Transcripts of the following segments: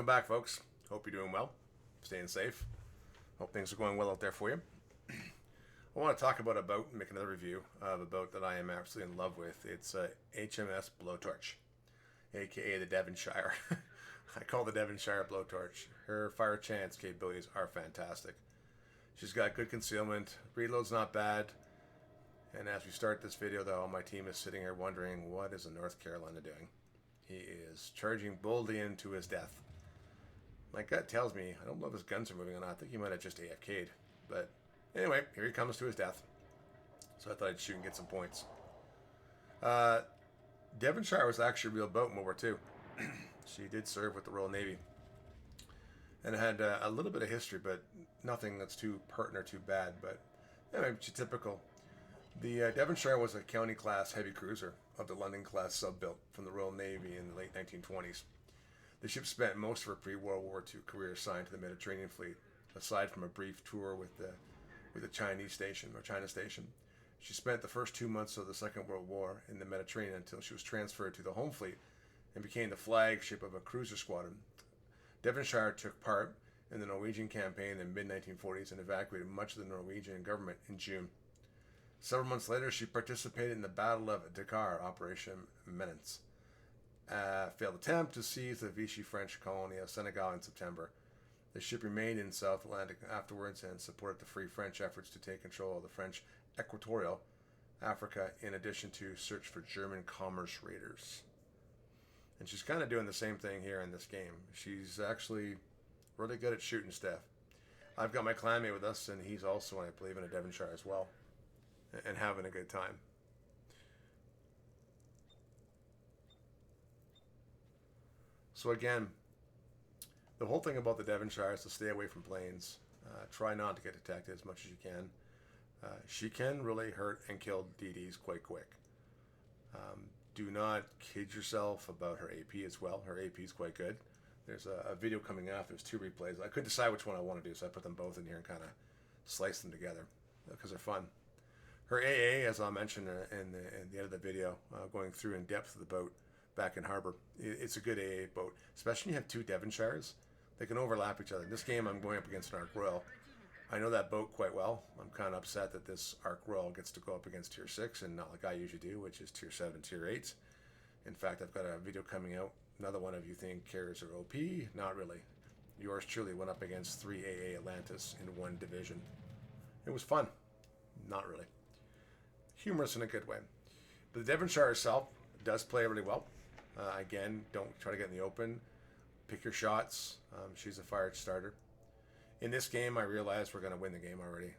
Welcome back, folks. Hope you're doing well, staying safe. Hope things are going well out there for you. I want to talk about a boat and make another review of a boat that I am absolutely in love with. It's HMS Blowtorch, aka the Devonshire. I call the Devonshire Blowtorch. Her fire chance capabilities are fantastic. She's got good concealment, reload's not bad, and as we start this video though, my team is sitting here wondering, what is the North Carolina doing? He is charging boldly into his death. My gut tells me, I don't know if his guns are moving or not. I think he might have just AFK'd. But anyway, here he comes to his death. So I thought I'd shoot and get some points. Devonshire was actually a real boat in World War II. She did serve with the Royal Navy. And it had a little bit of history, but nothing that's too pertinent or too bad. But anyway, she's typical. The Devonshire was a county-class heavy cruiser of the London-class sub-built from the Royal Navy in the late 1920s. The ship spent most of her pre-World War II career assigned to the Mediterranean fleet, aside from a brief tour with the Chinese station or China station. She spent the first 2 months of the Second World War in the Mediterranean until she was transferred to the home fleet and became the flagship of a cruiser squadron. Devonshire took part in the Norwegian Campaign in the mid-1940s and evacuated much of the Norwegian Government in June. Several months later, she participated in the Battle of Dakar, Operation Menace. Failed attempt to seize the Vichy French colony of Senegal in September. The ship remained in South Atlantic afterwards and supported the Free French efforts to take control of the French Equatorial Africa, in addition to search for German commerce raiders. And she's kind of doing the same thing here in this game. She's actually really good at shooting stuff. I've got my clanmate with us, and he's also, I believe, in a Devonshire as well, and having a good time. So again, the whole thing about the Devonshire is to stay away from planes. Try not to get detected as much as you can. She can really hurt and kill DDs quite quick. Do not kid yourself about her AP as well. Her AP is quite good. There's a video coming out. There's 2 replays. I couldn't decide which one I want to do, so I put them both in here and kind of slice them together because they're fun. Her AA, as I mentioned in the end of the video, going through in depth of the boat back in harbor, it's a good AA boat, especially when you have 2 Devonshires. They can overlap each other. In this game, I'm going up against an Ark Royal. I know that boat quite well. I'm kind of upset that this Ark Royal gets to go up against Tier 6 and not like I usually do, which is Tier 7, Tier 8. In fact, I've got a video coming out. Another one of you think carriers are OP. Not really. Yours truly went up against 3 AA Atlantis in 1 division. It was fun. Not really. Humorous in a good way. But the Devonshire herself does play really well. Again, don't try to get in the open. Pick your shots. She's a fire starter. In this game, I realized we're going to win the game already.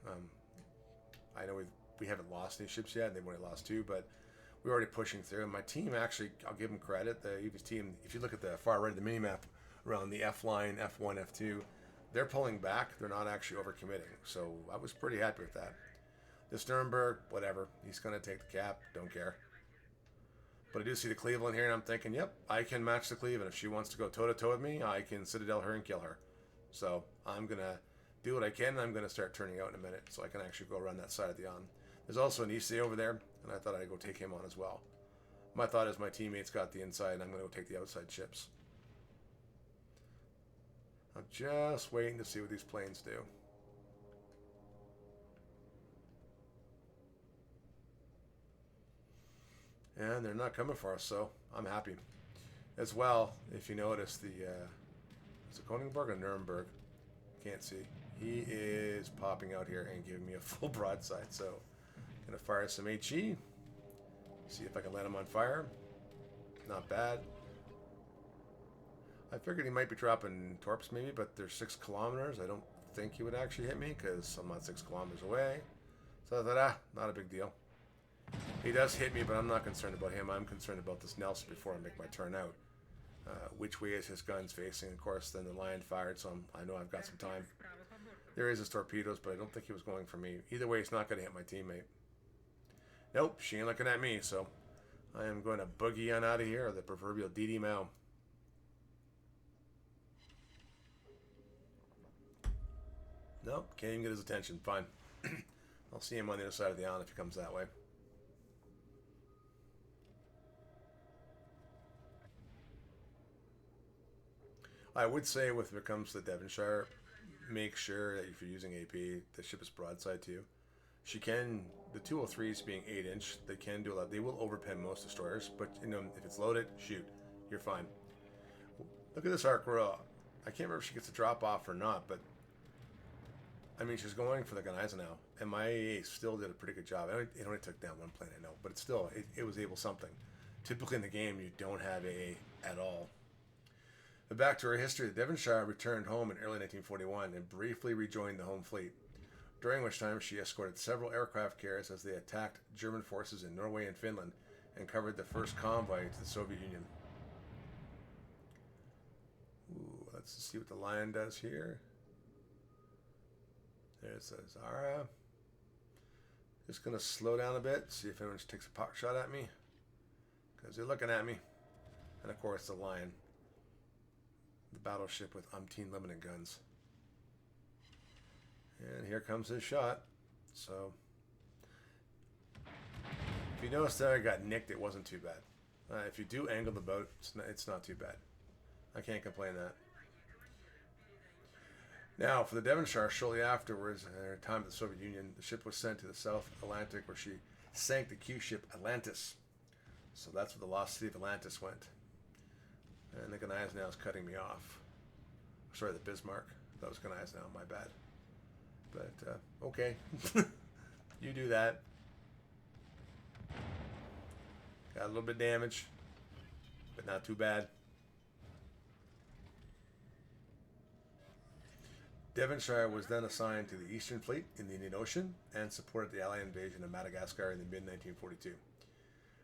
I know we haven't lost any ships yet, and they've only lost 2, but we're already pushing through. And my team, actually, I'll give them credit. The UV's team, if you look at the far right of the mini-map around the F line, F1, F2, they're pulling back. They're not actually overcommitting. So I was pretty happy with that. This Nuremberg, whatever. He's going to take the cap. Don't care. But I do see the Cleveland here, and I'm thinking, yep, I can match the Cleveland. If she wants to go toe-to-toe with me, I can Citadel her and kill her. So I'm going to do what I can, and I'm going to start turning out in a minute so I can actually go around that side of the on. There's also an EC over there, and I thought I'd go take him on as well. My thought is my teammates got the inside, and I'm going to go take the outside ships. I'm just waiting to see what these planes do. And they're not coming for us, so I'm happy. As well, if you notice, is it Konigsberg or Nuremberg? Can't see. He is popping out here and giving me a full broadside, so I'm going to fire some HE. See if I can land him on fire. Not bad. I figured he might be dropping torps maybe, but they're 6 kilometers. I don't think he would actually hit me because I'm not 6 kilometers away. So I thought, not a big deal. He does hit me, but I'm not concerned about him. I'm concerned about this Nelson before I make my turn out. Which way is his guns facing? Of course, then the Lion fired, so I know I've got some time. There is his torpedoes, but I don't think he was going for me. Either way, he's not going to hit my teammate. Nope, she ain't looking at me, so I am going to boogie on out of here, or the proverbial DD Mao. Nope, can't even get his attention. Fine. I'll see him on the other side of the island if he comes that way. I would say with when it comes to the Devonshire, make sure that if you're using AP, the ship is broadside to you. She can, the 203s being 8-inch, they can do a lot. They will overpen most destroyers, but you know, if it's loaded, shoot, you're fine. Look at this arc row. I can't remember if she gets a drop off or not, but I mean, she's going for the Gneisenau now, and my AA still did a pretty good job. It only took down one plane, I know, but it's still, it was able something. Typically in the game, you don't have AA at all. But back to her history, the Devonshire returned home in early 1941 and briefly rejoined the home fleet, during which time she escorted several aircraft carriers as they attacked German forces in Norway and Finland and covered the first convoy to the Soviet Union. Ooh, let's see what the Lion does here. There it says, Zara. Just going to slow down a bit, see if anyone takes a pot shot at me. Because they're looking at me. And of course, the Lion. The battleship with umpteen limited guns. And here comes his shot. So, if you notice there I got nicked, it wasn't too bad. If you do angle the boat, it's not too bad. I can't complain that. Now, for the Devonshire, shortly afterwards, at the time of the Soviet Union, the ship was sent to the South Atlantic, where she sank the Q ship Atlantis. So that's where the lost city of Atlantis went. And the Gneisenau is cutting me off. Sorry, the Bismarck. That was Gneisenau, my bad. But, okay. You do that. Got a little bit of damage, but not too bad. Devonshire was then assigned to the Eastern Fleet in the Indian Ocean and supported the Allied invasion of Madagascar in the mid-1942.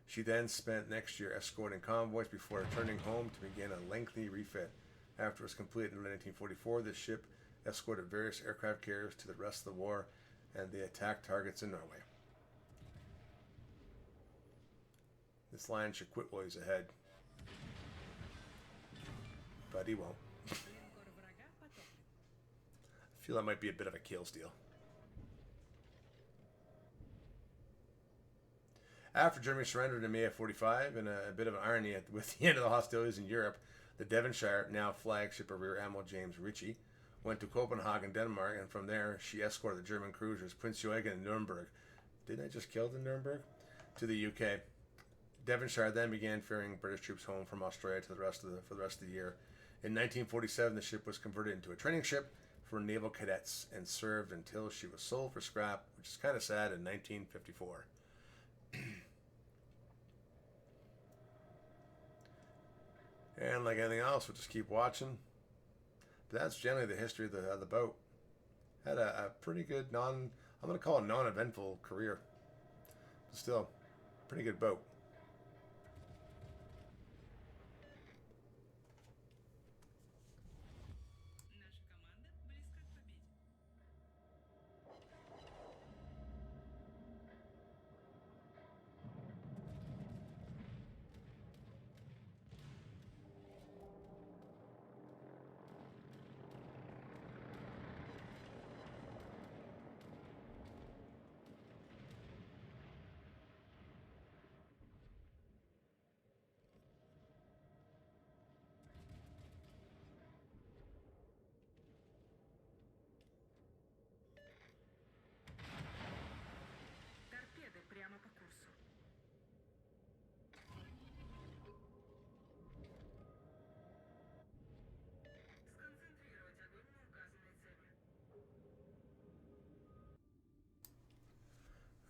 She then spent next year escorting convoys before returning home to begin a lengthy refit. After it was completed in 1944, the ship escorted various aircraft carriers to the rest of the war, and they attacked targets in Norway. This Lion should quit while he's ahead. But he won't. I feel that might be a bit of a kill steal. After Germany surrendered in May of 45, and a bit of an irony with the end of the hostilities in Europe, the Devonshire, now flagship of Rear Admiral James Vichy, went to Copenhagen, Denmark, and from there she escorted the German cruisers Prince Eugen and Nuremberg. Didn't I just kill the Nuremberg? To the UK. Devonshire then began ferrying British troops home from Australia for the rest of the year. In 1947, the ship was converted into a training ship for naval cadets and served until she was sold for scrap, which is kind of sad, in 1954. And like anything else, we'll just keep watching. But that's generally the history of the boat. Had a pretty good I'm going to call it non-eventful career. But still, pretty good boat.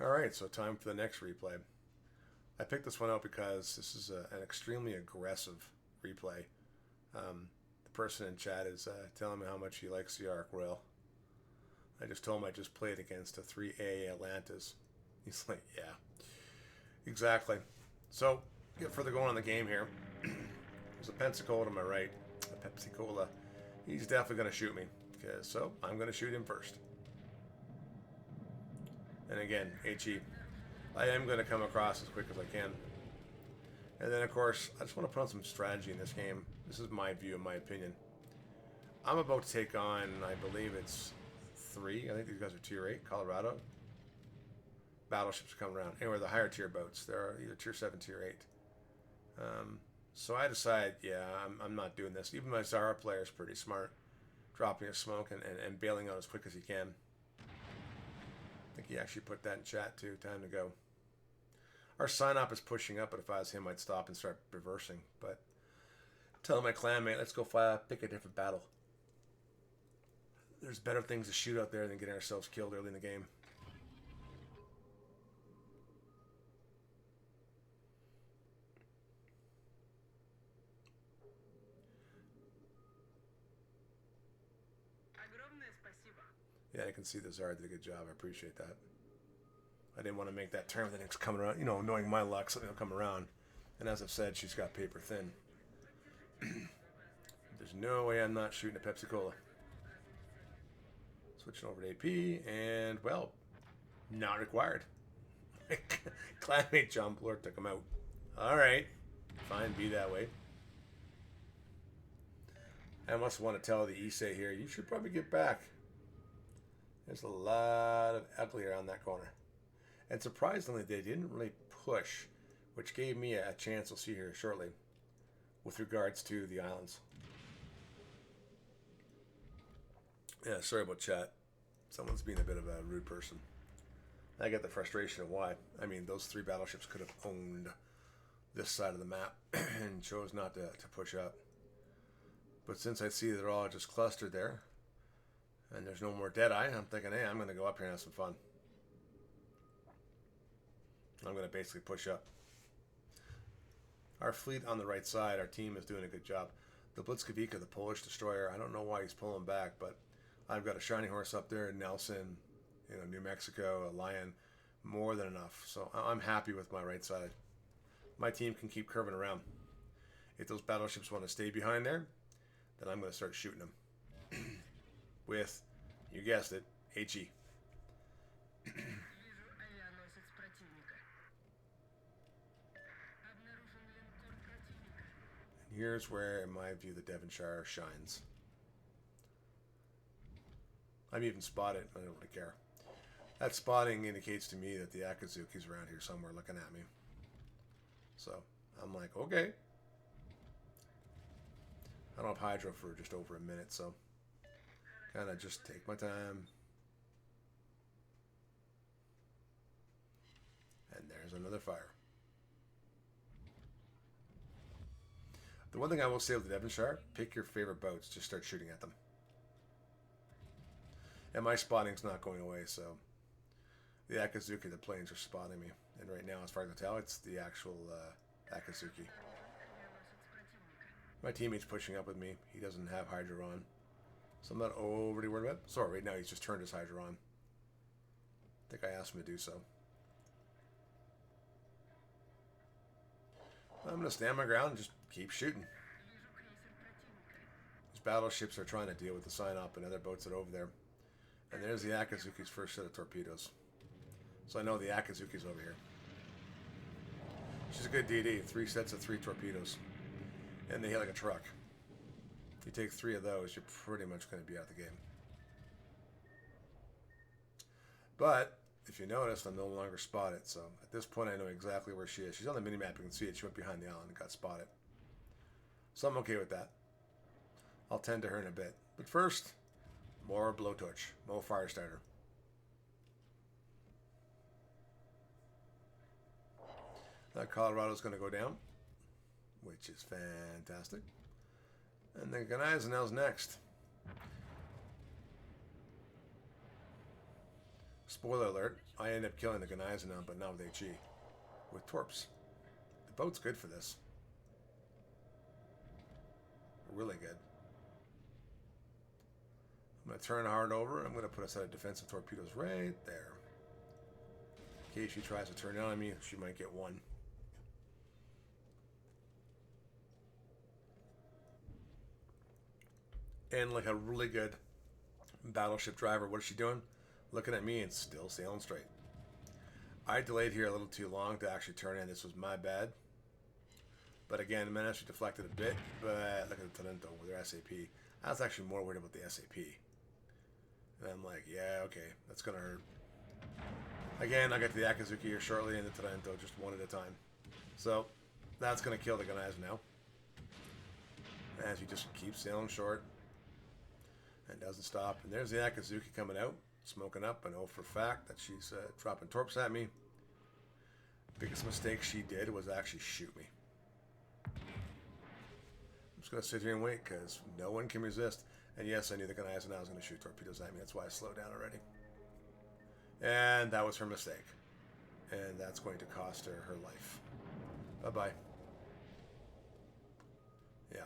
Alright, so time for the next replay. I picked this one out because this is an extremely aggressive replay. The person in chat is telling me how much he likes the Ark Royal. I just told him I just played against a 3A Atlantis. He's like, yeah, exactly. So, get further going on the game here. There's a Pensacola to my right. A Pepsi Cola. He's definitely going to shoot me. So, I'm going to shoot him first. And again, HE. I am going to come across as quick as I can. And then, of course, I just want to put on some strategy in this game. This is my view and my opinion. I'm about to take on, I believe it's 3. I think these guys are tier 8, Colorado. Battleships are coming around. Anyway, the higher tier boats. They're either tier 7, tier 8. So I decide, yeah, I'm not doing this. Even my Zara player is pretty smart, dropping a smoke and bailing out as quick as he can. I think he actually put that in chat too. Time to go. Our sign-up is pushing up, but if I was him, I'd stop and start reversing. But tell my clanmate, let's go pick a different battle. There's better things to shoot out there than getting ourselves killed early in the game. Yeah, I can see the Zara did a good job. I appreciate that. I didn't want to make that turn that it's coming around. You know, knowing my luck, something will come around. And as I've said, she's got paper thin. There's no way I'm not shooting a Pepsi Cola. Switching over to AP, and, well, not required. Clanmate John Blort took him out. Alright. Fine, be that way. I must want to tell the Issei here, you should probably get back. There's a lot of ugly around that corner. And surprisingly, they didn't really push, which gave me a chance we'll see here shortly with regards to the islands. Yeah, sorry about chat. Someone's being a bit of a rude person. I get the frustration of why. I mean, those 3 battleships could have owned this side of the map and chose not to push up. But since I see they're all just clustered there, and there's no more Deadeye, I'm thinking, hey, I'm going to go up here and have some fun. I'm going to basically push up. Our fleet on the right side, our team is doing a good job. The Blitzkowicz, the Polish destroyer, I don't know why he's pulling back, but I've got a Shining Horse up there, Nelson, you know, New Mexico, a Lion, more than enough. So I'm happy with my right side. My team can keep curving around. If those battleships want to stay behind there, then I'm going to start shooting them. With, you guessed it, HE. Here's where, in my view, the Devonshire shines. I'm even spotted. I don't really care. That spotting indicates to me that the Akazuki's around here somewhere looking at me. So, I'm like, okay. I don't have Hydro for just over a minute, so kind of just take my time. And there's another fire. The one thing I will say with the Devonshire, pick your favorite boats. Just start shooting at them. And my spotting's not going away, so the Akazuki, the planes are spotting me. And right now, as far as I can tell, it's the actual Akazuki. My teammate's pushing up with me. He doesn't have Hydro on. So I'm not overly worried about it. Sorry, right now he's just turned his Hydro on. I think I asked him to do so. I'm going to stand my ground and just keep shooting. These battleships are trying to deal with the sign-up and other boats that are over there. And there's the Akazuki's first set of torpedoes. So I know the Akazuki's over here. She's a good DD. 3 sets of 3 torpedoes. And they hit like a truck. If you take 3 of those, you're pretty much going to be out of the game. But if you notice, I'm no longer spotted. So at this point, I know exactly where she is. She's on the minimap. You can see it. She went behind the island and got spotted. So I'm okay with that. I'll tend to her in a bit. But first, more Blowtorch. More Firestarter. Colorado's going to go down, which is fantastic. And then Gneisenau's next. Spoiler alert, I end up killing the Gneisenau, but not with HE. With Torps. The boat's good for this. Really good. I'm going to turn hard over. I'm going to put a set of defensive torpedoes right there. In case she tries to turn on me, she might get one. And like a really good battleship driver, what is she doing? Looking at me and still sailing straight. I delayed here a little too long to actually turn in. This was my bad. But again, Menace deflected a bit. But look at the Talento with their SAP. I was actually more worried about the SAP. And I'm like, yeah, okay, that's going to hurt. Again, I got the Akazuki here shortly and the Talento just one at a time. So that's going to kill the Gneisenau now. as he just keeps sailing short and doesn't stop. And there's the Akazuki coming out, smoking up. I know for a fact that she's dropping torps at me. Biggest mistake she did was actually shoot me. I'm just going to sit here and wait because no one can resist. And yes, I knew the guy was going to shoot torpedoes at me. That's why I slowed down already. And that was her mistake. And that's going to cost her her life. Bye-bye. Yeah.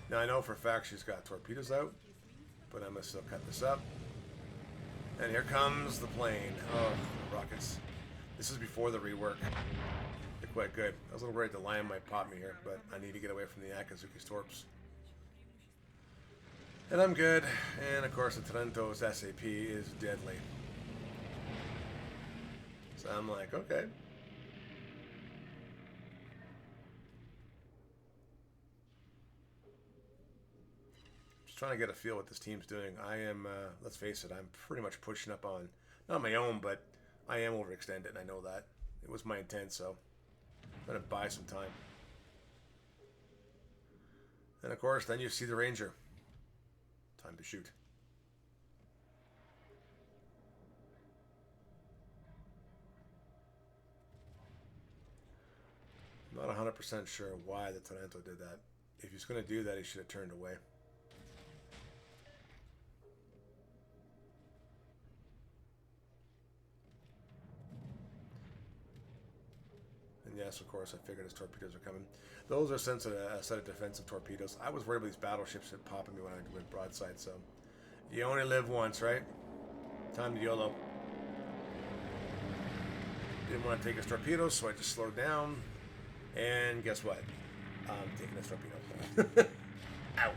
Now I know for a fact she's got torpedoes out, but I'm going to still cut this up. And here comes the plane. Oh, rockets. This is before the rework. They're quite good. I was a little worried the lion might pop me here, but I need to get away from the Akazuki's torps. And I'm good. And of course the Tarento's SAP is deadly. So I'm like, okay. Just trying to get a feel what this team's doing. I am, let's face it, I'm pretty much pushing up on, not my own, but I am overextended. I know that. It was my intent, so I'm going to buy some time. And of course, then you see the Ranger. Time to shoot. I'm not 100% sure why the Tarento did that. If he's going to do that, he should have turned away. And yes, of course, I figured his torpedoes are coming. Those are a set of defensive torpedoes. I was worried about these battleships that pop at me when I went broadside, so you only live once, right? Time to YOLO. Didn't want to take his torpedoes, so I just slowed down. And guess what? I'm taking his torpedo. Ow.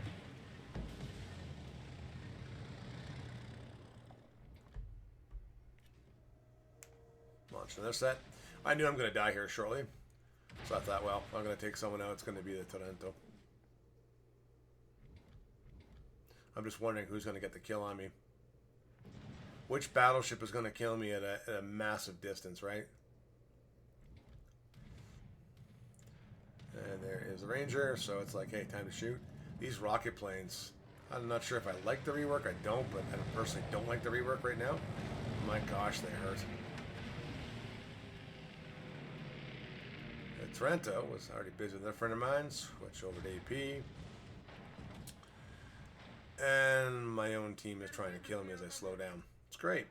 Launch another set. I knew I'm going to die here shortly. So I thought, well, if I'm going to take someone out, it's going to be the Tarento. I'm just wondering who's going to get the kill on me. Which battleship is going to kill me at a massive distance, right? And there is the Ranger, so it's like, hey, time to shoot. These rocket planes, I'm not sure if I like the rework. I don't, but I personally don't like the rework right now. My gosh, they hurt. The Tarento was already busy with a friend of mine. Switch over to AP. And my own team is trying to kill me as I slow down. It's great.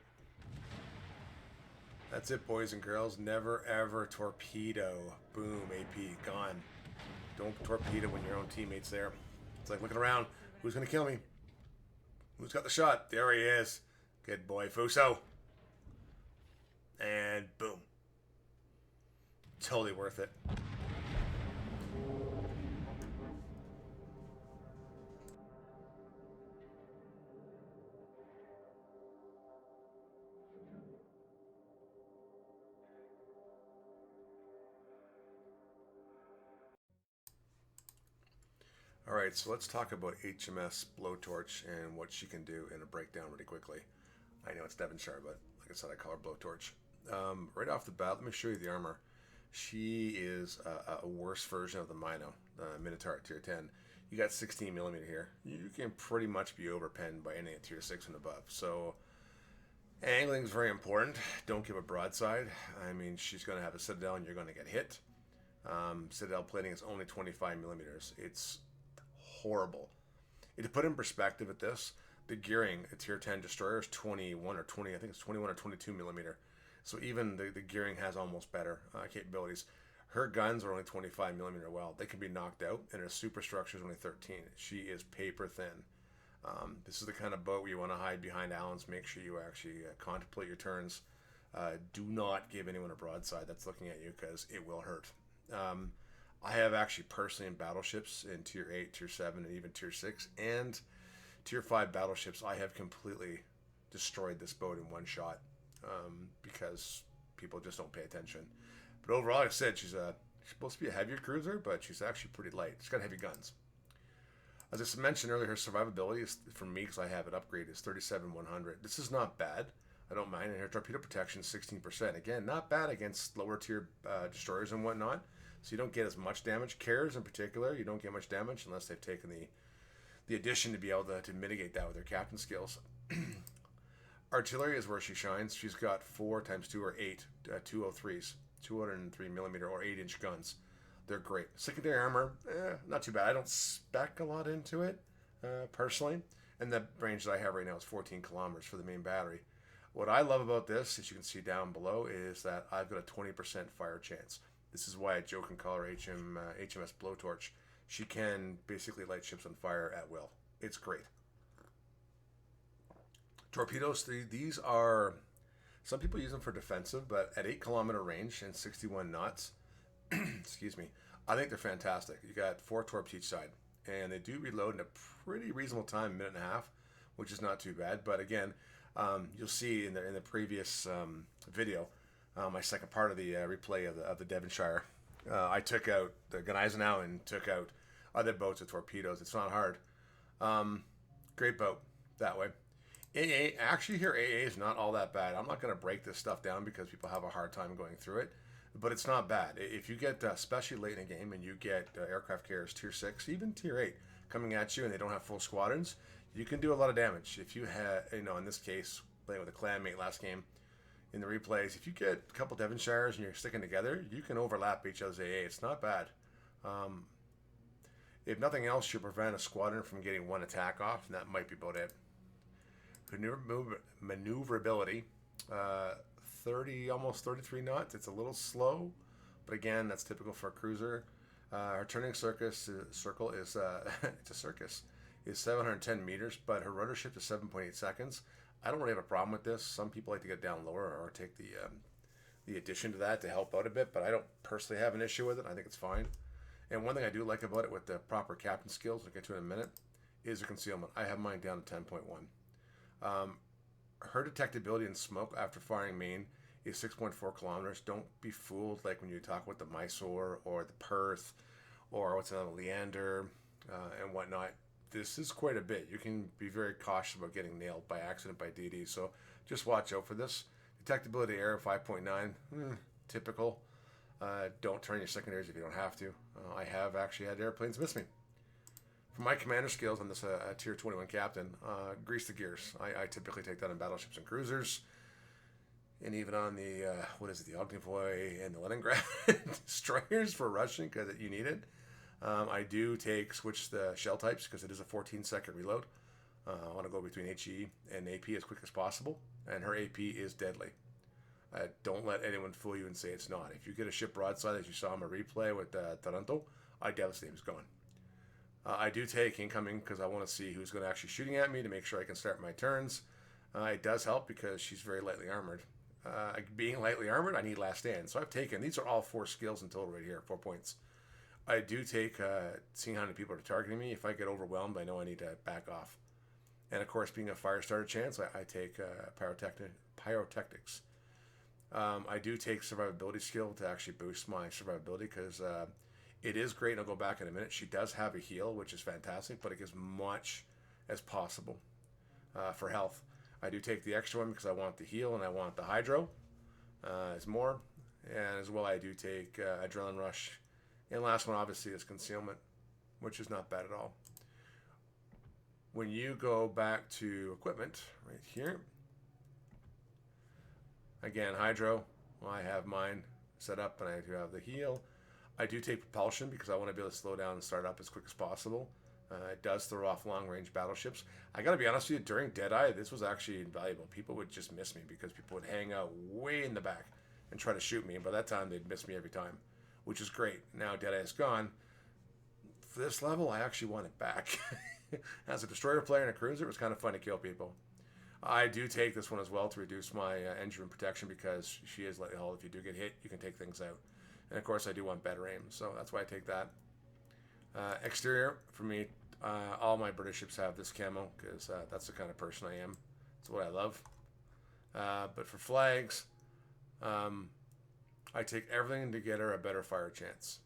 That's it, boys and girls. Never ever torpedo. Boom, AP, gone. Don't torpedo when your own teammate's there. It's like looking around. Who's going to kill me? Who's got the shot? There he is. Good boy, Fuso. And boom. Totally worth it. Alright, so let's talk about HMS Blowtorch and what she can do in a breakdown really quickly. I know it's Devonshire, but like I said, I call her Blowtorch. Right off the bat, let me show you the armor. She is a worse version of the Mino, the Minotaur Tier 10. You got 16mm here. You can pretty much be overpenned by any at Tier 6 and above. So, angling is very important. Don't give a broadside. I mean, she's going to have a Citadel and you're going to get hit. Citadel plating is only 25mm. It's horrible. To put in perspective at this, the gearing at Tier 10 destroyer is 21 or 20, I think it's 21 or 22mm. So even the gearing has almost better capabilities. Her guns are only 25mm well. They can be knocked out, and her superstructure is only 13. She is paper thin. This is the kind of boat where you want to hide behind Allens. Make sure you actually contemplate your turns. Do not give anyone a broadside that's looking at you because it will hurt. I have actually personally in battleships in Tier 8, Tier 7, and even Tier 6, and Tier 5 battleships, I have completely destroyed this boat in one shot because people just don't pay attention. But overall, like I said, she's supposed to be a heavier cruiser, but she's actually pretty light. She's got heavy guns. As I mentioned earlier, her survivability is, for me, because I have it upgraded, is 37-100. This is not bad. I don't mind. And her torpedo protection is 16%. Again, not bad against lower tier destroyers and whatnot. so you don't get as much damage. Carriers in particular, you don't get much damage unless they've taken the addition to be able to mitigate that with their captain skills. Artillery is where she shines. She's got 4 times 2 or 8 203s, 203 millimeter or 8-inch guns. They're great. Secondary armor, not too bad. I don't spec a lot into it personally, and the range that I have right now is 14 kilometers for the main battery. What I love about this, as you can see down below, is that I've got a 20% fire chance. This is why I joke and call her HMS Blowtorch. She can basically light ships on fire at will. It's great. Torpedoes, these are, some people use them for defensive, but at 8-kilometer range and 61 knots, excuse me, I think they're fantastic. You got 4 torps each side, and they do reload in a pretty reasonable time, 1.5 minutes, which is not too bad. But again, you'll see in the previous video, my second part of the replay of the Devonshire, I took out the Gneisenau and took out other boats with torpedoes. It's not hard. Great boat that way. AA, actually here AA is not all that bad. I'm not going to break this stuff down because people have a hard time going through it, but it's not bad. If you get, especially late in a game, and you get aircraft carriers tier 6, even tier 8 coming at you and they don't have full squadrons, you can do a lot of damage. If you had, in this case, playing with a clanmate last game, in the replays, if you get a couple Devonshires and you're sticking together, you can overlap each other's AA. It's not bad. If nothing else, you'll prevent a squadron from getting one attack off, and that might be about it. Maneuverability, 30, almost 33 knots. It's a little slow, but again, that's typical for a cruiser. Her turning circle is it's a circus, is 710 meters, but her rudder shift is 7.8 seconds. I don't really have a problem with this. Some people like to get down lower or take the addition to that to help out a bit, but I don't personally have an issue with it. I think it's fine. And one thing I do like about it with the proper captain skills, we'll get to in a minute, is the concealment. I have mine down to 10.1. Her detectability in smoke after firing main is 6.4 kilometers. Don't be fooled like when you talk about the Mysore or the Perth or what's another, Leander and whatnot. This is quite a bit. You can be very cautious about getting nailed by accident by DD. So just watch out for this. Detectability error 5.9, typical. Don't turn your secondaries if you don't have to. I have actually had airplanes miss me. For my commander skills on this tier 21 captain, grease the gears. I typically take that on battleships and cruisers, and even on the the Ognavoy and the Leningrad destroyers for rushing because you need it. I do switch the shell types because it is a 14-second reload. I want to go between HE and AP as quick as possible, and her AP is deadly. Don't let anyone fool you and say it's not. If you get a ship broadside, as you saw in my replay with Taranto, I devastate him. He's gone. I do take incoming because I want to see who's going to actually shooting at me to make sure I can start my turns. It does help because she's very lightly armored. Being lightly armored, I need last stand. So I've taken, these are all 4 skills in total right here, 4 points. I do take seeing how many people are targeting me. If I get overwhelmed, I know I need to back off. And of course, being a fire starter chance, I take pyrotechnics. I do take survivability skill to actually boost my survivability because it is great, and I'll go back in a minute. She does have a heal, which is fantastic, but it gives much as possible for health. I do take the extra one because I want the heal and I want the hydro as more. And as well, I do take adrenaline rush. And last one, obviously, is concealment, which is not bad at all. When you go back to equipment, right here, again, hydro, well, I have mine set up and I do have the heal. I do take propulsion because I want to be able to slow down and start up as quick as possible. It does throw off long-range battleships. I got to be honest with you, during Deadeye, this was actually invaluable. People would just miss me because people would hang out way in the back and try to shoot me. And by that time, they'd miss me every time, which is great. Now Deadeye is gone. For this level, I actually want it back. As a destroyer player and a cruiser, it was kind of fun to kill people. I do take this one as well to reduce my engine room protection because she is lightly hulled. If you do get hit, you can take things out. And of course, I do want better aim, so that's why I take that. Exterior, for me, all my British ships have this camo because that's the kind of person I am. It's what I love. But for flags, I take everything to get her a better fire chance.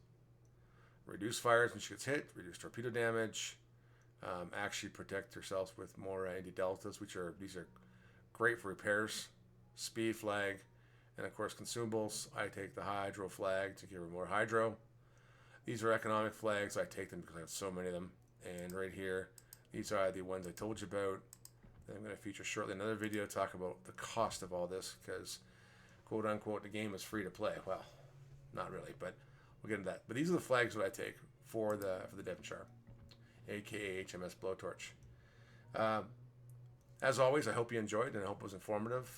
Reduce fires when she gets hit, reduce torpedo damage, actually protect herself with more anti-deltas, these are great for repairs, speed flag, and of course consumables. I take the hydro flag to give her more hydro. These are economic flags. I take them because I have so many of them. And right here, these are the ones I told you about. I'm going to feature shortly another video to talk about the cost of all this, because quote unquote the game is free to play. Well, not really, but we'll get into that. But these are the flags that I take for the Devonshire, aka HMS Blowtorch. As always, I hope you enjoyed and I hope it was informative.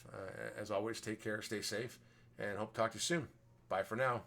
As always, take care, stay safe, and hope to talk to you soon. Bye for now.